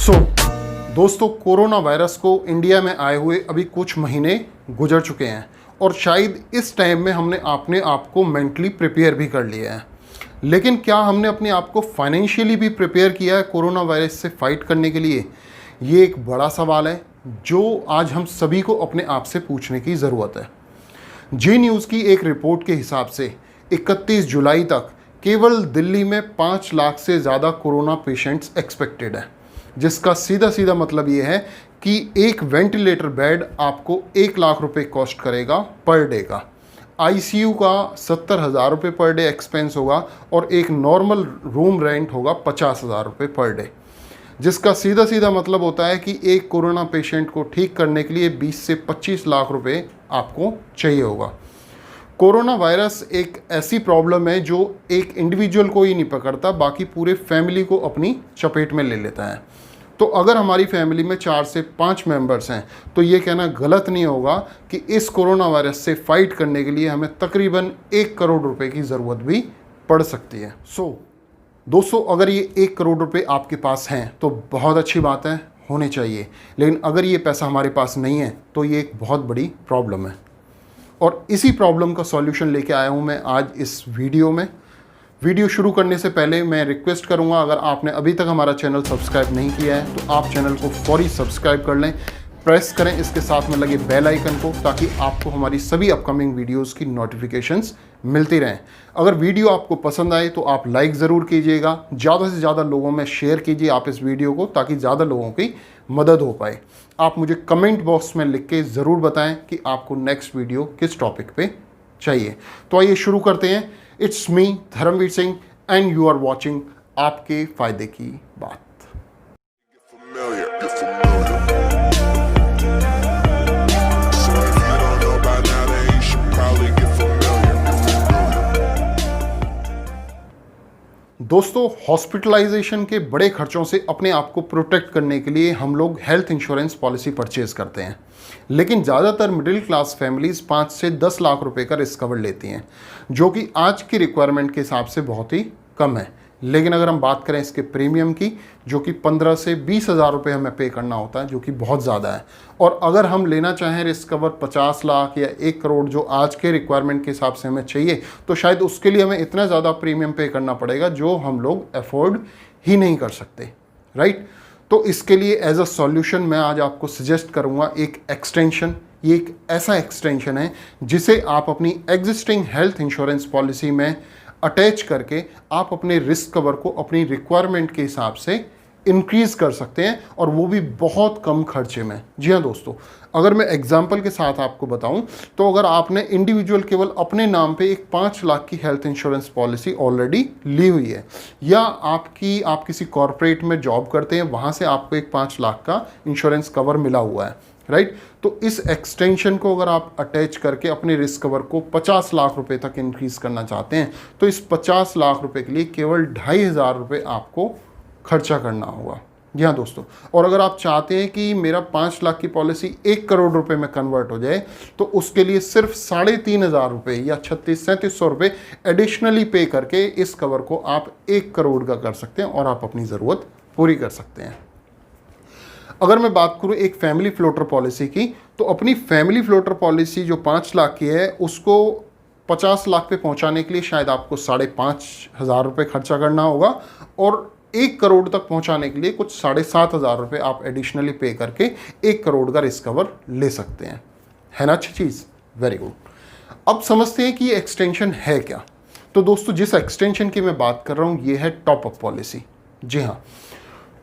सो दोस्तों, corona virus को India में आए हुए अभी कुछ महीने गुजर चुके हैं और शायद इस टाइम में हमने अपने आप को मेंटली प्रिपेयर भी कर लिया है। लेकिन क्या हमने अपने आप को फाइनेंशियली भी प्रिपेयर किया है कोरोना वायरस से फाइट करने के लिए? ये एक बड़ा सवाल है जो आज हम सभी को अपने आप से पूछने की ज़रूरत है। जी न्यूज़ की एक रिपोर्ट के हिसाब से 31 जुलाई तक केवल दिल्ली में 5 लाख से ज़्यादा कोरोना पेशेंट्स एक्सपेक्टेड है, जिसका सीधा सीधा मतलब ये है कि एक वेंटिलेटर बेड आपको 1 लाख रुपए कॉस्ट करेगा पर डे का। आईसीयू का 70,000 रुपये पर डे एक्सपेंस होगा और एक नॉर्मल रूम रेंट होगा 50,000 रुपये पर डे, जिसका सीधा सीधा मतलब होता है कि एक कोरोना पेशेंट को ठीक करने के लिए 20 से 25 लाख रुपए आपको चाहिए होगा। कोरोना वायरस एक ऐसी प्रॉब्लम है जो एक इंडिविजुअल को ही नहीं पकड़ता, बाकी पूरे फैमिली को अपनी चपेट में ले लेता है। तो अगर हमारी फैमिली में 4 से 5 मेंबर्स हैं तो ये कहना गलत नहीं होगा कि इस कोरोना वायरस से फाइट करने के लिए हमें तकरीबन 1 करोड़ रुपए की ज़रूरत भी पड़ सकती है। दोस्तों, अगर ये 1 करोड़ रुपए आपके पास हैं तो बहुत अच्छी बात है, होने चाहिए। लेकिन अगर ये पैसा हमारे पास नहीं है तो ये एक बहुत बड़ी प्रॉब्लम है और इसी प्रॉब्लम का सॉल्यूशन लेके आया हूँ मैं आज इस वीडियो में। वीडियो शुरू करने से पहले मैं रिक्वेस्ट करूँगा, अगर आपने अभी तक हमारा चैनल सब्सक्राइब नहीं किया है तो आप चैनल को फौरी सब्सक्राइब कर लें, प्रेस करें इसके साथ में लगे बेल आइकन को, ताकि आपको हमारी सभी अपकमिंग वीडियोस की नोटिफिकेशंस मिलती रहें। अगर वीडियो आपको पसंद आए तो आप लाइक ज़रूर कीजिएगा, ज़्यादा से ज़्यादा लोगों में शेयर कीजिए आप इस वीडियो को, ताकि ज़्यादा लोगों की मदद हो पाए। आप मुझे कमेंट बॉक्स में लिख के ज़रूर बताएं कि आपको नेक्स्ट वीडियो किस टॉपिक पे चाहिए। तो आइए शुरू करते हैं। It's me Dharmveer Singh and you are watching आपके फ़ायदे की बात। दोस्तों, हॉस्पिटलाइजेशन के बड़े खर्चों से अपने आप को प्रोटेक्ट करने के लिए हम लोग हेल्थ इंश्योरेंस पॉलिसी परचेज करते हैं, लेकिन ज़्यादातर मिडिल क्लास फैमिलीज़ 5 से 10 लाख रुपए का रिस्क कवर लेती हैं, जो कि आज की रिक्वायरमेंट के हिसाब से बहुत ही कम है। लेकिन अगर हम बात करें इसके प्रीमियम की, जो कि 15 से 20 हज़ार रुपये हमें पे करना होता है, जो कि बहुत ज़्यादा है। और अगर हम लेना चाहें रिस्क कवर 50 लाख या 1 करोड़ जो आज के रिक्वायरमेंट के हिसाब से हमें चाहिए, तो शायद उसके लिए हमें इतना ज़्यादा प्रीमियम पे करना पड़ेगा जो हम लोग अफोर्ड ही नहीं कर सकते, राइट। तो इसके लिए एज अ सॉल्यूशन मैं आज आपको सजेस्ट करूँगा एक एक्सटेंशन। ये एक ऐसा एक्सटेंशन है जिसे आप अपनी एग्जिस्टिंग हेल्थ इंश्योरेंस पॉलिसी में अटैच करके आप अपने रिस्क कवर को अपनी रिक्वायरमेंट के हिसाब से इंक्रीज़ कर सकते हैं, और वो भी बहुत कम खर्चे में। जी हाँ दोस्तों, अगर मैं एग्जांपल के साथ आपको बताऊं तो अगर आपने इंडिविजुअल केवल अपने नाम पे एक 5 लाख की हेल्थ इंश्योरेंस पॉलिसी ऑलरेडी ली हुई है, या आप किसी कॉरपोरेट में जॉब करते हैं, वहाँ से आपको एक 5 लाख का इंश्योरेंस कवर मिला हुआ है, राइट। तो इस एक्सटेंशन को अगर आप अटैच करके अपने रिस्क कवर को 50 लाख रुपए तक इंक्रीज़ करना चाहते हैं तो इस 50 लाख रुपए के लिए केवल 2,500 रुपये आपको खर्चा करना होगा। जी हाँ दोस्तों, और अगर आप चाहते हैं कि मेरा 5 लाख की पॉलिसी 1 करोड़ रुपए में कन्वर्ट हो जाए तो उसके लिए सिर्फ 3,500 रुपये या 3600-3700 रुपये एडिशनली पे करके इस कवर को आप 1 करोड़ का कर सकते हैं और आप अपनी ज़रूरत पूरी कर सकते हैं। अगर मैं बात करूं एक फैमिली फ्लोटर पॉलिसी की, तो अपनी फैमिली फ्लोटर पॉलिसी जो 5 लाख की है उसको 50 लाख पे पहुंचाने के लिए शायद आपको 5,500 रुपये खर्चा करना होगा, और 1 करोड़ तक पहुंचाने के लिए कुछ 7,500 रुपये आप एडिशनली पे करके 1 करोड़ का रिस्क कवर ले सकते हैं। है ना अच्छी चीज़? Very good. अब समझते हैं कि ये एक्सटेंशन है क्या। तो दोस्तों, जिस एक्सटेंशन की मैं बात कर रहा हूँ ये है टॉपअप पॉलिसी। जी हाँ,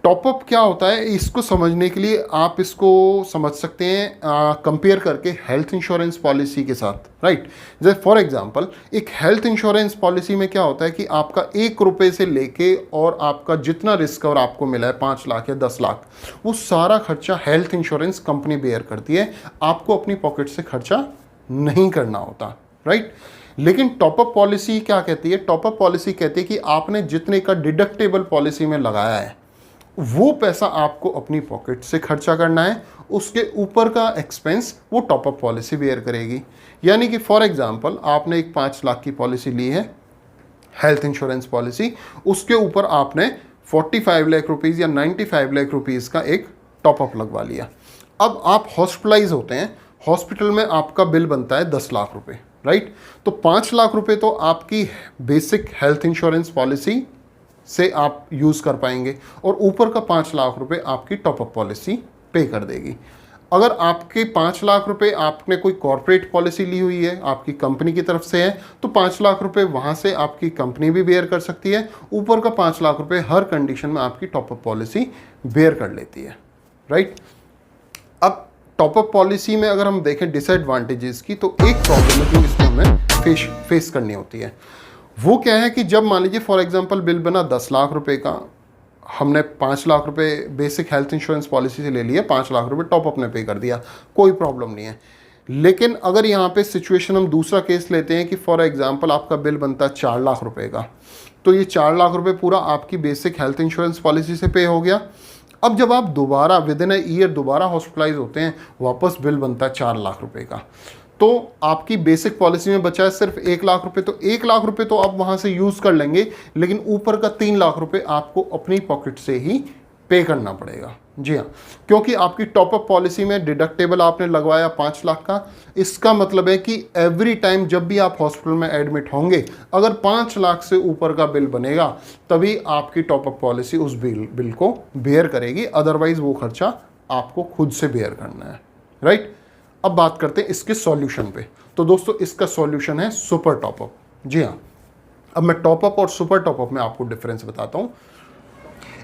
टॉपअप क्या होता है, इसको समझने के लिए आप इसको समझ सकते हैं कंपेयर करके हेल्थ इंश्योरेंस पॉलिसी के साथ, राइट। जैसे फॉर एग्जांपल एक हेल्थ इंश्योरेंस पॉलिसी में क्या होता है कि आपका 1 रुपये से लेके और आपका जितना रिस्क कवर आपको मिला है 5 लाख या 10 लाख, वो सारा खर्चा हेल्थ इंश्योरेंस कंपनी बेयर करती है, आपको अपनी पॉकेट से खर्चा नहीं करना होता, राइट। लेकिन टॉपअप पॉलिसी क्या कहती है? टॉपअप पॉलिसी कहती है कि आपने जितने का डिडक्टेबल पॉलिसी में लगाया है वो पैसा आपको अपनी पॉकेट से खर्चा करना है, उसके ऊपर का एक्सपेंस वो टॉपअप पॉलिसी बेयर करेगी। यानी कि फॉर एग्जांपल आपने एक 5 लाख की पॉलिसी ली है हेल्थ इंश्योरेंस पॉलिसी, उसके ऊपर आपने 45 लाख रुपीज़ या 95 लाख रुपीज़ का एक टॉपअप लगवा लिया। अब आप हॉस्पिटलाइज होते हैं, हॉस्पिटल में आपका बिल बनता है 10 लाख रुपए, राइट। तो 5 लाख रुपए तो आपकी बेसिक हेल्थ इंश्योरेंस पॉलिसी से आप यूज़ कर पाएंगे और ऊपर का 5 लाख रुपए आपकी टॉपअप पॉलिसी पे कर देगी। अगर आपके 5 लाख रुपए आपने कोई कॉर्पोरेट पॉलिसी ली हुई है, आपकी कंपनी की तरफ से है, तो 5 लाख रुपए वहाँ से आपकी कंपनी भी बेयर कर सकती है। ऊपर का 5 लाख रुपए हर कंडीशन में आपकी टॉपअप पॉलिसी बेयर कर लेती है, राइट। अब टॉपअप पॉलिसी में अगर हम देखें डिसएडवांटेजेस की, तो एक प्रॉब्लम है जो इसमें हमें फेस करनी होती है। वो क्या है कि जब मान लीजिए फॉर एग्जांपल बिल बना 10 लाख रुपए का, हमने 5 लाख रुपए बेसिक हेल्थ इंश्योरेंस पॉलिसी से ले लिए, 5 लाख रुपए टॉपअप ने पे कर दिया, कोई प्रॉब्लम नहीं है। लेकिन अगर यहाँ पे सिचुएशन हम दूसरा केस लेते हैं कि फॉर एग्जांपल आपका बिल बनता है 4 लाख रुपए का, तो ये 4 लाख रुपए पूरा आपकी बेसिक हेल्थ इंश्योरेंस पॉलिसी से पे हो गया। अब जब आप दोबारा विद इन अ ईयर दोबारा हॉस्पिटलाइज होते हैं, वापस बिल बनता है 4 लाख रुपए का, तो आपकी बेसिक पॉलिसी में बचा है सिर्फ 1 लाख रुपए। तो 1 लाख रुपए तो आप वहां से यूज कर लेंगे, लेकिन ऊपर का 3 लाख रुपए आपको अपनी पॉकेट से ही पे करना पड़ेगा। जी हाँ, क्योंकि आपकी टॉपअप पॉलिसी में डिडक्टेबल आपने लगवाया 5 लाख का। इसका मतलब है कि एवरी टाइम जब भी आप हॉस्पिटल में एडमिट होंगे, अगर 5 लाख से ऊपर का बिल बनेगा तभी आपकी टॉपअप पॉलिसी उस बिल को बेयर करेगी, अदरवाइज वो खर्चा आपको खुद से बेयर करना है, राइट। अब बात करते हैं इसके सॉल्यूशन पे। तो दोस्तों इसका सॉल्यूशन है सुपर टॉपअप। जी हाँ, अब मैं टॉपअप और सुपर टॉपअप में आपको डिफरेंस बताता हूँ।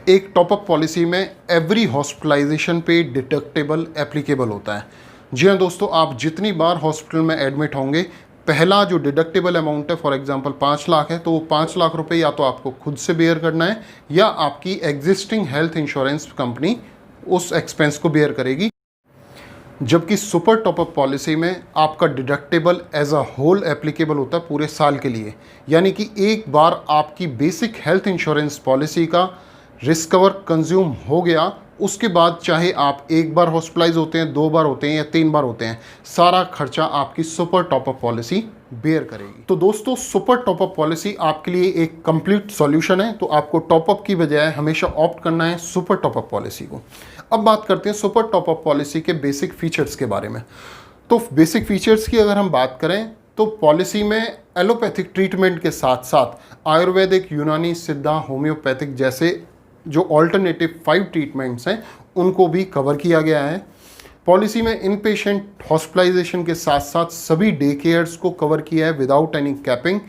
एक टॉपअप पॉलिसी में एवरी हॉस्पिटलाइजेशन पे डिडक्टेबल एप्लीकेबल होता है। जी हाँ दोस्तों, आप जितनी बार हॉस्पिटल में एडमिट होंगे, पहला जो डिडक्टेबल अमाउंट है फॉर एग्जांपल 5 लाख है, तो वो 5 लाख रुपए या तो आपको खुद से बेयर करना है या आपकी एग्जिस्टिंग हेल्थ इंश्योरेंस कंपनी उस एक्सपेंस को बेयर करेगी। जबकि सुपर टॉपअप पॉलिसी में आपका deductible as a whole applicable होता है पूरे साल के लिए, यानी कि एक बार आपकी बेसिक हेल्थ इंश्योरेंस पॉलिसी का रिस्क कवर कंज्यूम हो गया, उसके बाद चाहे आप एक बार हॉस्पिटलाइज होते हैं, 2 बार होते हैं या 3 बार होते हैं, सारा खर्चा आपकी सुपर टॉपअप पॉलिसी बेयर करेगी। तो दोस्तों सुपर टॉपअप पॉलिसी आपके लिए एक कंप्लीट सॉल्यूशन है, तो आपको टॉपअप की बजाय हमेशा ऑप्ट करना है सुपर टॉपअप पॉलिसी को। अब बात करते हैं सुपर टॉपअप पॉलिसी के बेसिक फीचर्स के बारे में। तो बेसिक फीचर्स की अगर हम बात करें तो पॉलिसी में एलोपैथिक ट्रीटमेंट के साथ साथ आयुर्वेदिक, यूनानी, सिद्धा, होम्योपैथिक जैसे जो ऑल्टरनेटिव 5 ट्रीटमेंट्स हैं उनको भी कवर किया गया है। पॉलिसी में इन पेशेंट हॉस्पिटलाइजेशन के साथ साथ सभी डे केयर्स को कवर किया है विदाउट एनी कैपिंग।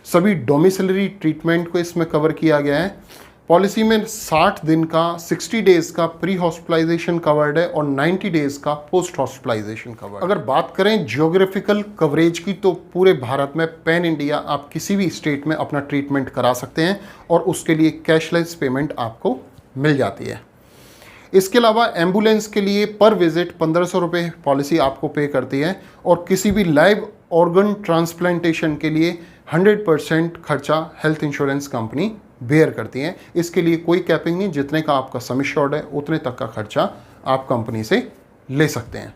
सभी डोमिसिलरी ट्रीटमेंट को इसमें कवर किया गया है। पॉलिसी में 60 दिन का 60 डेज का प्री हॉस्पिटलाइजेशन कवर्ड है और 90 डेज का पोस्ट हॉस्पिटलाइजेशन कवर्ड। अगर बात करें जियोग्राफिकल कवरेज की, तो पूरे भारत में पैन इंडिया आप किसी भी स्टेट में अपना ट्रीटमेंट करा सकते हैं और उसके लिए कैशलेस पेमेंट आपको मिल जाती है। इसके अलावा एम्बुलेंस के लिए पर विजिट 1500 रुपये पॉलिसी आपको पे करती है और किसी भी लाइव ऑर्गन ट्रांसप्लांटेशन के लिए 100% खर्चा हेल्थ इंश्योरेंस कंपनी बेयर करती हैं। इसके लिए कोई कैपिंग नहीं, जितने का आपका सम एश्योर्ड है उतने तक का खर्चा आप कंपनी से ले सकते हैं।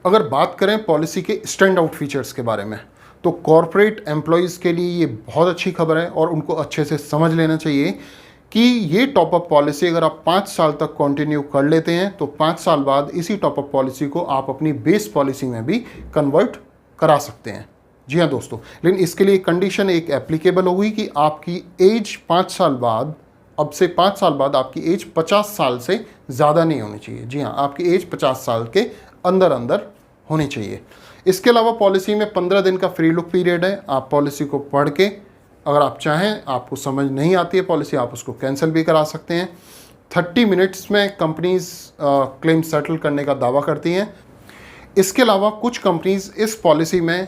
अगर बात करें पॉलिसी के स्टैंड आउट फीचर्स के बारे में, तो कॉरपोरेट एम्प्लॉयज़ के लिए ये बहुत अच्छी खबर है और उनको अच्छे से समझ लेना चाहिए कि ये टॉपअप पॉलिसी अगर आप 5 साल तक कंटिन्यू कर लेते हैं तो 5 साल बाद इसी टॉपअप पॉलिसी को आप अपनी बेस पॉलिसी में भी कन्वर्ट करा सकते हैं। जी हाँ दोस्तों, लेकिन इसके लिए कंडीशन एक एप्लीकेबल होगी कि आपकी एज 5 साल बाद, अब से 5 साल बाद आपकी एज 50 साल से ज़्यादा नहीं होनी चाहिए। जी हाँ, आपकी एज 50 साल के अंदर अंदर होनी चाहिए। इसके अलावा पॉलिसी में 15 दिन का फ्री लुक पीरियड है। आप पॉलिसी को पढ़ के अगर आप चाहें, आपको समझ नहीं आती है पॉलिसी, आप उसको कैंसिल भी करा सकते हैं। 30 मिनट्स में कंपनीज क्लेम सेटल करने का दावा करती हैं। इसके अलावा कुछ कंपनीज इस पॉलिसी में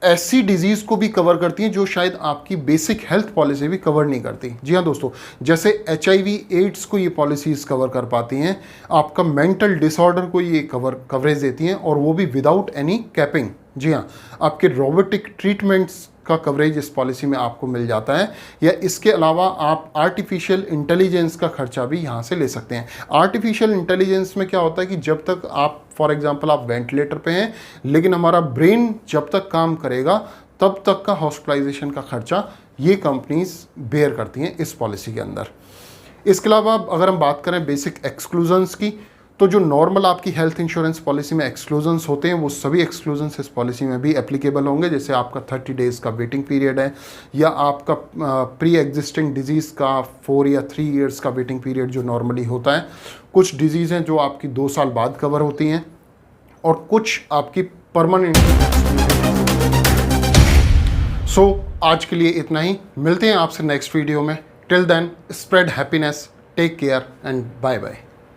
ऐसी डिजीज़ को भी कवर करती हैं जो शायद आपकी बेसिक हेल्थ पॉलिसी भी कवर नहीं करती। जी हाँ दोस्तों, जैसे HIV एड्स को ये पॉलिसीज़ कवर कर पाती हैं, आपका मेंटल डिसऑर्डर को ये कवरेज देती हैं और वो भी विदाउट एनी कैपिंग। जी हाँ, आपके रोबोटिक ट्रीटमेंट्स का कवरेज इस पॉलिसी में आपको मिल जाता है। या इसके अलावा आप आर्टिफिशियल इंटेलिजेंस का खर्चा भी यहाँ से ले सकते हैं। आर्टिफिशियल इंटेलिजेंस में क्या होता है कि जब तक आप फॉर एग्जांपल आप वेंटिलेटर पे हैं, लेकिन हमारा ब्रेन जब तक काम करेगा तब तक का हॉस्पिटलाइजेशन का खर्चा ये कंपनीज बेयर करती हैं इस पॉलिसी के अंदर। इसके अलावा अगर हम बात करें बेसिक एक्सक्लूजन्स की, तो जो नॉर्मल आपकी हेल्थ इंश्योरेंस पॉलिसी में एक्सक्लूजन्स होते हैं वो सभी एक्सक्लूजन्स इस पॉलिसी में भी एप्लीकेबल होंगे। जैसे आपका 30 डेज का वेटिंग पीरियड है, या आपका प्री एग्जिस्टिंग डिजीज़ का 4 या 3 इयर्स का वेटिंग पीरियड जो नॉर्मली होता है। कुछ डिजीज़ हैं जो आपकी 2 साल बाद कवर होती हैं, और कुछ आपकी परमानेंट। आज के लिए इतना ही, मिलते हैं आपसे नेक्स्ट वीडियो में। Till then, spread happiness, take care and bye bye.